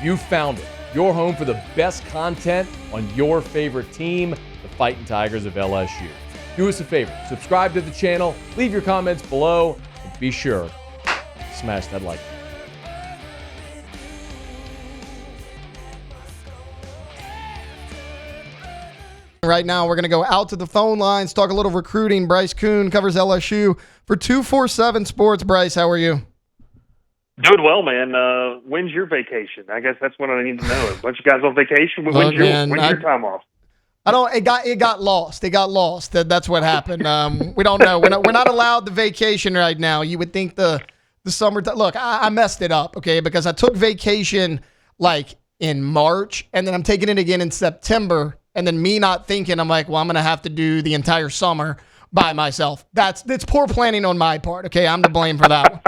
You found it. Your home for the best content on your favorite team, the Fighting Tigers of LSU. Do us a favor, subscribe to the channel, leave your comments below, and be sure to smash that like button. Right now, we're going to go out to the phone lines, talk a little recruiting. Bryce Koon covers LSU for 247 Sports. Bryce, how are you? Doing well, man. When's your vacation? I guess that's what I need to know. A bunch of guys on vacation. When's your time off? It got lost. It got lost. That's what happened. We don't know. We're not allowed the vacation right now. You would think the summer. Look, I messed it up, okay, because I took vacation like in March, and then I'm taking it again in September. And then me not thinking, I'm like, well, I'm going to have to do the entire summer by myself. That's poor planning on my part. Okay, I'm to blame for that one.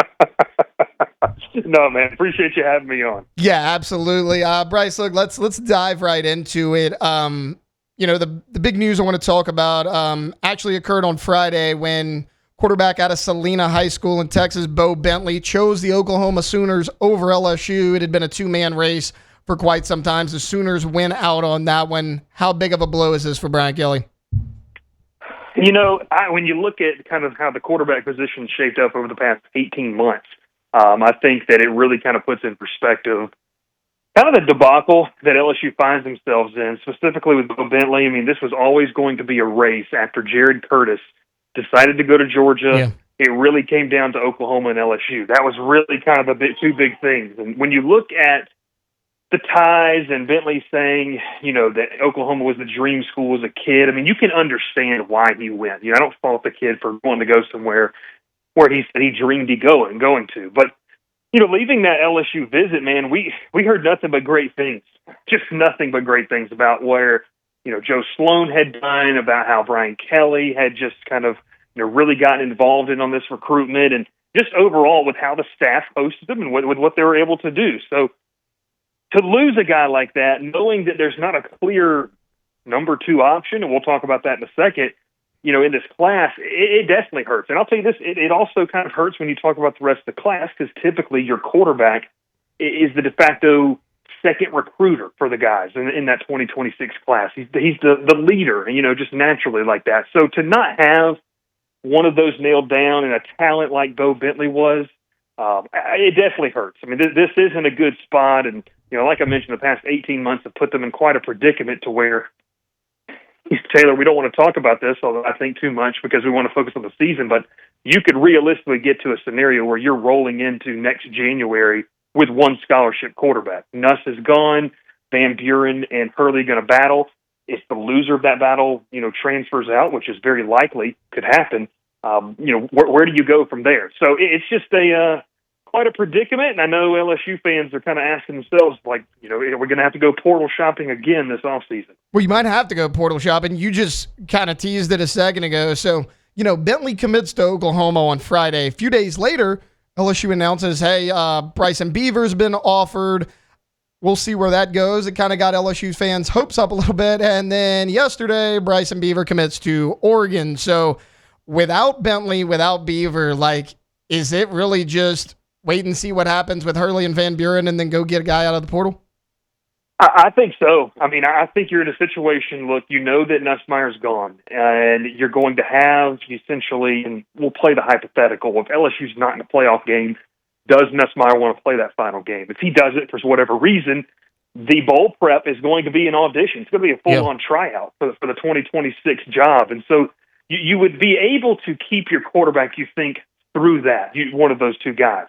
No, man, appreciate you having me on. Yeah, absolutely. Bryce, look, let's dive right into it. The big news I want to talk about actually occurred on Friday when quarterback out of Salina High School in Texas, Bowe Bentley, chose the Oklahoma Sooners over LSU. It had been a two-man race for quite some time. The Sooners win out on that one. How big of a blow is this for Brian Kelly? You know, when you look at kind of how the quarterback position shaped up over the past 18 months, I think that it really kind of puts in perspective kind of the debacle that LSU finds themselves in, specifically with Bowe Bentley. I mean, this was always going to be a race after Jared Curtis decided to go to Georgia. Yeah. It really came down to Oklahoma and LSU. That was really kind of the two big things. And when you look at the ties and Bentley saying, that Oklahoma was the dream school as a kid. I mean, you can understand why he went. I don't fault the kid for wanting to go somewhere where he said he dreamed going to. But, leaving that LSU visit, man, we heard nothing but great things. Just nothing but great things about where, Joe Sloan had done, about how Brian Kelly had just kind of, really gotten involved on this recruitment, and just overall with how the staff hosted them and with what they were able to do. So, to lose a guy like that, knowing that there's not a clear number two option, and we'll talk about that in a second, in this class, it definitely hurts. And I'll tell you this, it also kind of hurts when you talk about the rest of the class, because typically your quarterback is the de facto second recruiter for the guys in that 2026 class. He's the leader, just naturally like that. So to not have one of those nailed down and a talent like Bowe Bentley was, it definitely hurts. I mean, this isn't a good spot, and like I mentioned, the past 18 months have put them in quite a predicament to where, Taylor, we don't want to talk about this, although I think too much because we want to focus on the season, but you could realistically get to a scenario where you're rolling into next January with one scholarship quarterback. Nuss is gone, Van Buren and Hurley going to battle. If the loser of that battle, transfers out, which is very likely, could happen, where do you go from there? So it's just quite a predicament, and I know LSU fans are kind of asking themselves, like, we're going to have to go portal shopping again this offseason. Well, you might have to go portal shopping. You just kind of teased it a second ago. So, Bentley commits to Oklahoma on Friday. A few days later, LSU announces, hey, Bryson Beaver's been offered. We'll see where that goes. It kind of got LSU fans' hopes up a little bit. And then yesterday, Bryson Beaver commits to Oregon. So without Bentley, without Beaver, is it really just wait and see what happens with Hurley and Van Buren and then go get a guy out of the portal? I think so. I mean, I think you're in a situation, look, that Nussmeier's gone, and you're going to have essentially, and we'll play the hypothetical, if LSU's not in a playoff game, does Nussmeier want to play that final game? If he does it for whatever reason, the bowl prep is going to be an audition. It's going to be a full-on tryout for the 2026 job. And so you would be able to keep your quarterback, you think, through that, one of those two guys.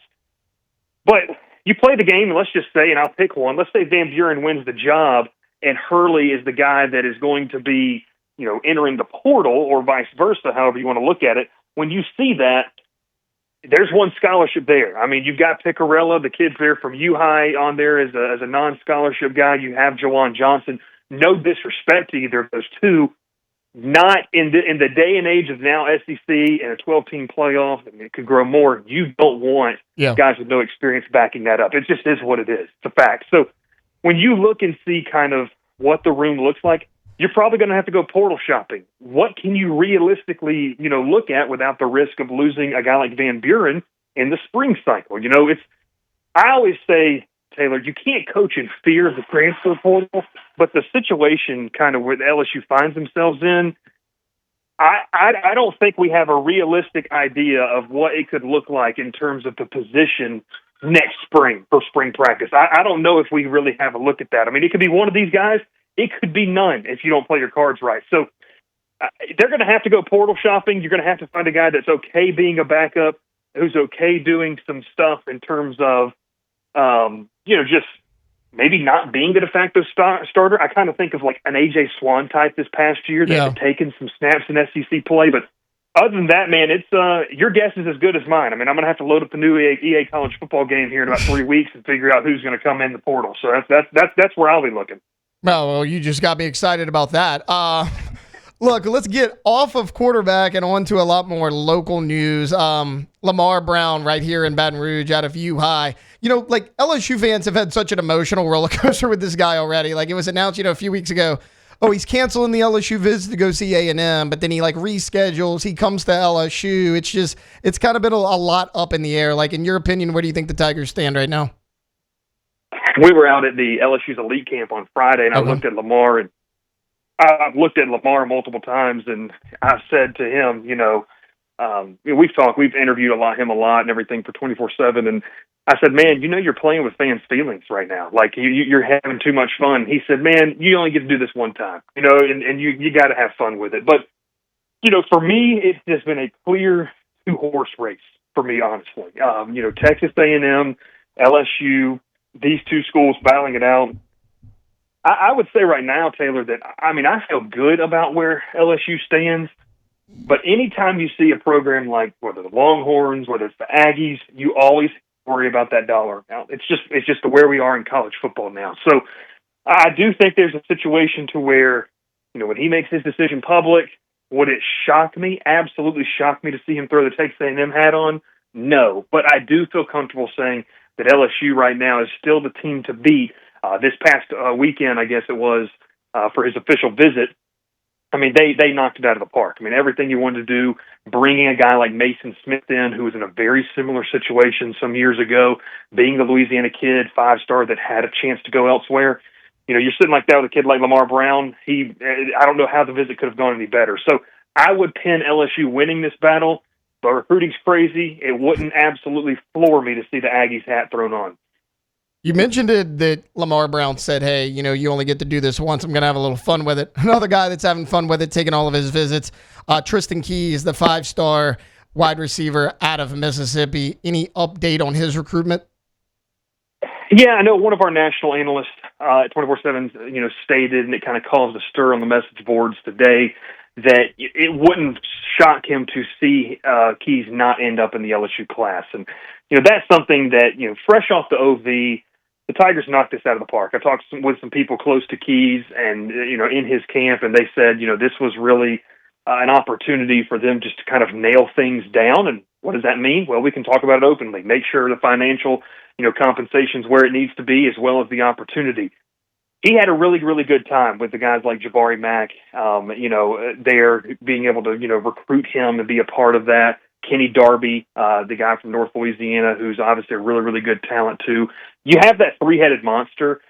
But you play the game, and let's just say, and I'll pick one, let's say Van Buren wins the job, and Hurley is the guy that is going to be, entering the portal, or vice versa, however you want to look at it. When you see that, there's one scholarship there. I mean, you've got Picarella, the kid's there from U-High on there as a non-scholarship guy. You have Jawan Johnson. No disrespect to either of those two. Not in the day and age of now SEC and a 12-team playoff, and it could grow more. You don't want guys with no experience backing that up. It just is what it is. It's a fact. So when you look and see kind of what the room looks like, you're probably going to have to go portal shopping. What can you realistically, look at without the risk of losing a guy like Van Buren in the spring cycle? I always say Taylor, you can't coach in fear of the transfer portal, but the situation kind of where the LSU finds themselves in, I don't think we have a realistic idea of what it could look like in terms of the position next spring for spring practice. I don't know if we really have a look at that. I mean, it could be one of these guys. It could be none if you don't play your cards right. So they're going to have to go portal shopping. You're going to have to find a guy that's okay being a backup, who's okay doing some stuff in terms of, just maybe not being the de facto starter. I kind of think of like an A.J. Swan type this past year that had taken some snaps in SEC play. But other than that, man, it's your guess is as good as mine. I mean, I'm going to have to load up the new EA college football game here in about 3 weeks and figure out who's going to come in the portal. So that's where I'll be looking. Oh, well, you just got me excited about that. Look, let's get off of quarterback and on to a lot more local news. Lamar Brown right here in Baton Rouge out of U High. Like LSU fans have had such an emotional roller coaster with this guy already. Like it was announced, a few weeks ago, he's canceling the LSU visit to go see A&M, but then he reschedules. He comes to LSU. It's kind of been a lot up in the air. Like in your opinion, where do you think the Tigers stand right now? We were out at the LSU's elite camp on Friday, and I looked at Lamar, and I've looked at Lamar multiple times, and I've said to him, we've interviewed him a lot and everything for 24/7, and I said, man, you're playing with fans' feelings right now. Like you're having too much fun. He said, man, you only get to do this one time, and you got to have fun with it. But for me, it's just been a clear 2-horse race for me, honestly. Texas A&M, LSU, these two schools battling it out. I would say right now, Taylor, that, I feel good about where LSU stands, but anytime you see a program like whether the Longhorns, whether it's the Aggies, you always worry about that dollar amount. It's just where we are in college football now. So I do think there's a situation to where, when he makes his decision public, would it shock me? Absolutely shock me to see him throw the Texas A&M hat on? No, but I do feel comfortable saying that LSU right now is still the team to beat. This past weekend, I guess it was, for his official visit, they knocked it out of the park. Everything you wanted to do, bringing a guy like Mason Smith in, who was in a very similar situation some years ago, being the Louisiana kid, 5-star that had a chance to go elsewhere. You're sitting like that with a kid like Lamar Brown. I don't know how the visit could have gone any better. So I would pin LSU winning this battle. The recruiting's crazy. It wouldn't absolutely floor me to see the Aggies hat thrown on. You mentioned it that Lamar Brown said, hey, you only get to do this once. I'm going to have a little fun with it. Another guy that's having fun with it, taking all of his visits, Tristen Keys, the 5-star wide receiver out of Mississippi. Any update on his recruitment? Yeah, I know one of our national analysts at 24/7, stated, and it kind of caused a stir on the message boards today, that it wouldn't shock him to see Keys not end up in the LSU class. And, that's something that, fresh off the OV, the Tigers knocked this out of the park. I talked with some people close to Keys and, in his camp, and they said, this was really an opportunity for them just to kind of nail things down. And what does that mean? Well, we can talk about it openly. Make sure the financial, compensation's where it needs to be, as well as the opportunity. He had a really, really good time with the guys like Jabari Mack, there being able to, recruit him and be a part of that. Kenny Darby, the guy from North Louisiana, who's obviously a really, really good talent too. You have that three-headed monster.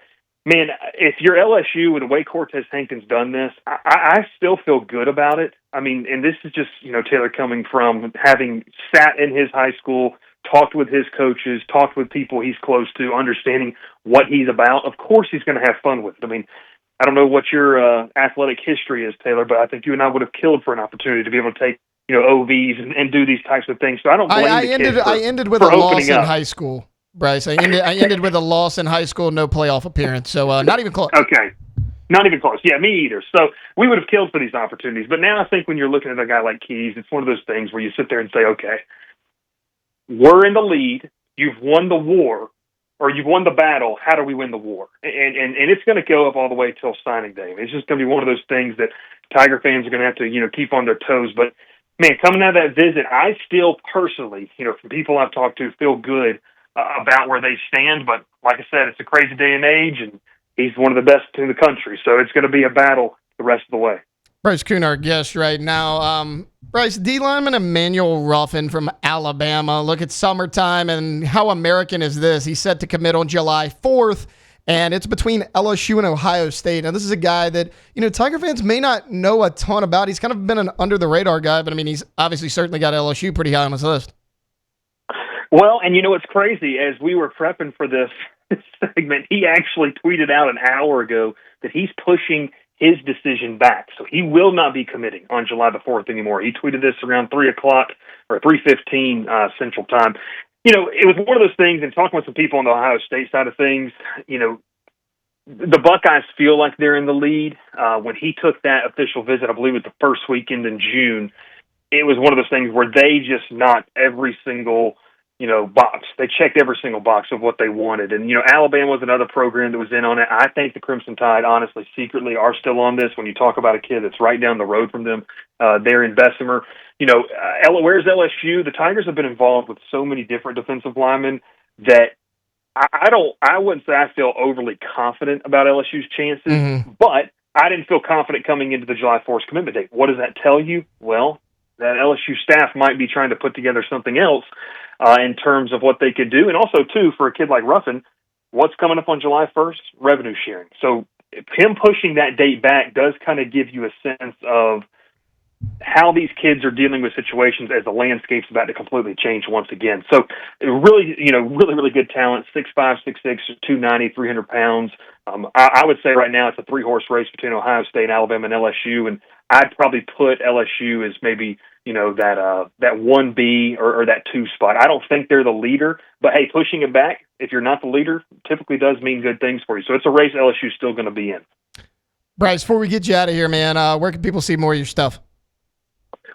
Man, if you're LSU and the way Cortez Hankton's done this, I still feel good about it. And this is just, Taylor, coming from having sat in his high school, talked with his coaches, talked with people he's close to, understanding what he's about. Of course he's going to have fun with it. I don't know what your athletic history is, Taylor, but I think you and I would have killed for an opportunity to be able to take, OVs and do these types of things. So I don't blame I ended with a loss in high school, Bryce. I ended with a loss in high school, no playoff appearance. So not even close. Okay. Not even close. Yeah, me either. So we would have killed for these opportunities. But now I think when you're looking at a guy like Keys, it's one of those things where you sit there and say, okay, we're in the lead. You've won the war, or you've won the battle. How do we win the war? And it's going to go up all the way till signing day. It's just going to be one of those things that Tiger fans are going to have to, keep on their toes. But, man, coming out of that visit, I still personally, from people I've talked to, feel good about where they stand. But like I said, it's a crazy day and age, and he's one of the best in the country. So it's going to be a battle the rest of the way. Bryce Koon, our guest right now. Bryce, D lineman Emanuel Ruffin from Alabama. Look, it's summertime, and how American is this? He's set to commit on July 4th, and it's between LSU and Ohio State. Now, this is a guy that, Tiger fans may not know a ton about. He's kind of been an under-the-radar guy, but, he's obviously certainly got LSU pretty high on his list. Well, and what's crazy, as we were prepping for this segment, he actually tweeted out an hour ago that he's pushing his decision back. So he will not be committing on July the 4th anymore. He tweeted this around 3 o'clock or 3:15 Central Time. It was one of those things, and talking with some people on the Ohio State side of things, the Buckeyes feel like they're in the lead. When he took that official visit, I believe it was the first weekend in June, it was one of those things where they just knocked every single box. They checked every single box of what they wanted. And, Alabama was another program that was in on it. I think the Crimson Tide, honestly, secretly are still on this when you talk about a kid that's right down the road from them. They're in Bessemer. Where's LSU? The Tigers have been involved with so many different defensive linemen that I wouldn't say I feel overly confident about LSU's chances, but I didn't feel confident coming into the July 4th commitment date. What does that tell you? Well, that LSU staff might be trying to put together something else in terms of what they could do. And also, too, for a kid like Ruffin, what's coming up on July 1st? Revenue sharing. So him pushing that date back does kind of give you a sense of how these kids are dealing with situations as the landscape's about to completely change once again. So really, really good talent, 6'5", 6'6", 290, 300 pounds. I would say right now it's a 3-horse race between Ohio State, Alabama, and LSU, and I'd probably put LSU as maybe, that 1B or that 2 spot. I don't think they're the leader, but hey, pushing it back, if you're not the leader, typically does mean good things for you. So it's a race LSU's still going to be in. Bryce, before we get you out of here, man, where can people see more of your stuff?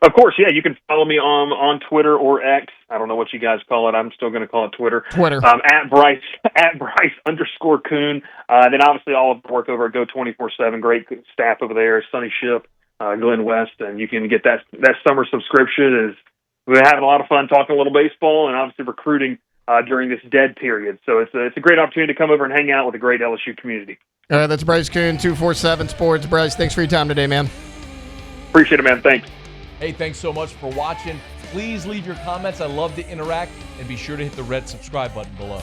Of course, yeah. You can follow me on Twitter or X. I don't know what you guys call it. I'm still going to call it Twitter. At Bryce _Koon. Then obviously all of the work over at Go 24/7. Great staff over there. Sonny Ship, Glenn West, and you can get that summer subscription. We're having a lot of fun talking a little baseball and obviously recruiting during this dead period. So it's a great opportunity to come over and hang out with a great LSU community. All right, that's Bryce Koon, 247 Sports. Bryce, thanks for your time today, man. Appreciate it, man. Thanks. Hey, thanks so much for watching. Please leave your comments. I love to interact, and be sure to hit the red subscribe button below.